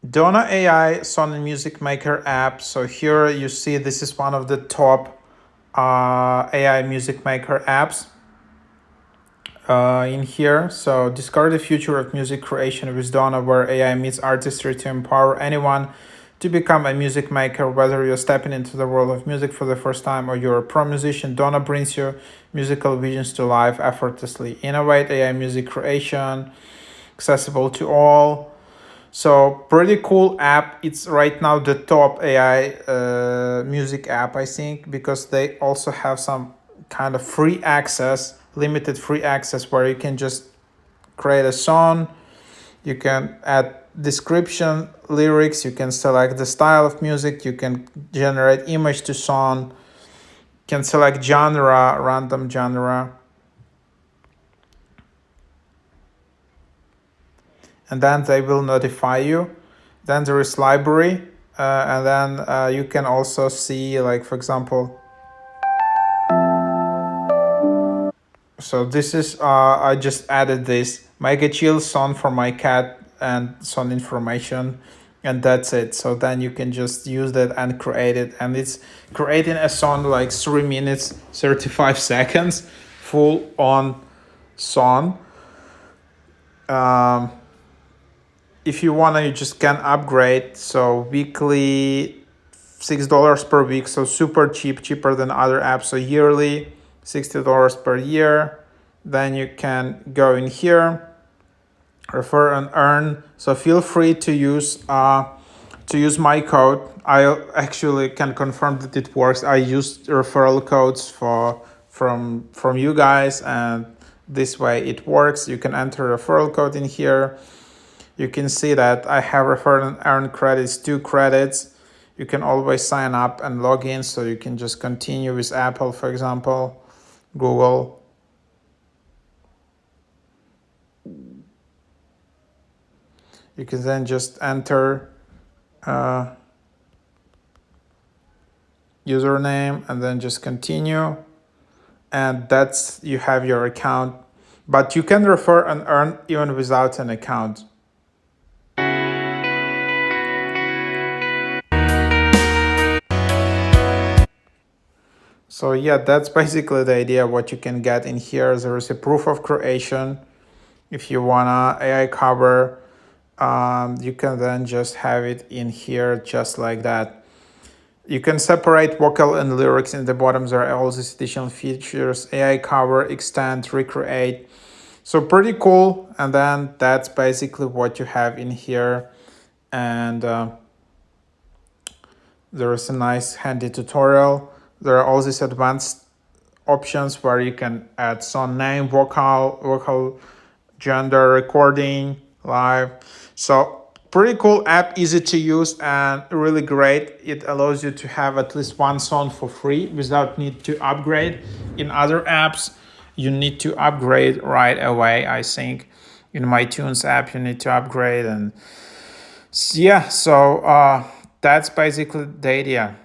Donna AI Song and Music Maker app. So here you see this is one of the top AI music maker apps in here. So discover the future of music creation with Donna, where AI meets artistry to empower anyone to become a music maker. Whether you're stepping into the world of music for the first time or you're a pro musician, Donna brings your musical visions to life effortlessly. Innovate AI music creation, accessible to all. So pretty cool app. It's right now the top AI music app, I think, because they also have some kind of free access, limited free access, where you can just create a song. You can add description, lyrics. You can select the style of music. You can generate image to song. You can select genre, random genre, and then they will notify you. Then there is library, and then you can also see, like, for example, so this is I just added this mega chill song for my cat and some information, and that's it. So then you can just use that and create it, and it's creating a song like 3 minutes 35 seconds, full on song. If you wanna, you just can upgrade. So weekly, $6 per week, so super cheap, cheaper than other apps. So yearly, $60 per year. Then you can go in here, refer and earn. So feel free to use my code. I actually can confirm that it works. I used referral codes from you guys, and this way it works. You can enter referral code in here. You can see that I have referred and earned credits, 2 credits. You can always sign up and log in, so you can just continue with Apple, for example, Google. You can then just enter username and then just continue. And that's, you have your account. But you can refer and earn even without an account. So yeah, that's basically the idea what you can get in here. There is a proof of creation. If you wanna AI cover, you can then just have it in here just like that. You can separate vocal and lyrics in the bottom. There are all these additional features: AI cover, extend, recreate. So pretty cool. And then that's basically what you have in here. And there is a nice handy tutorial. There are all these advanced options where you can add song name, vocal, gender, recording, live. So pretty cool app, easy to use and really great. It allows you to have at least one song for free without need to upgrade. In other apps, you need to upgrade right away. I think in my Tunes app, you need to upgrade. And yeah, so that's basically the idea.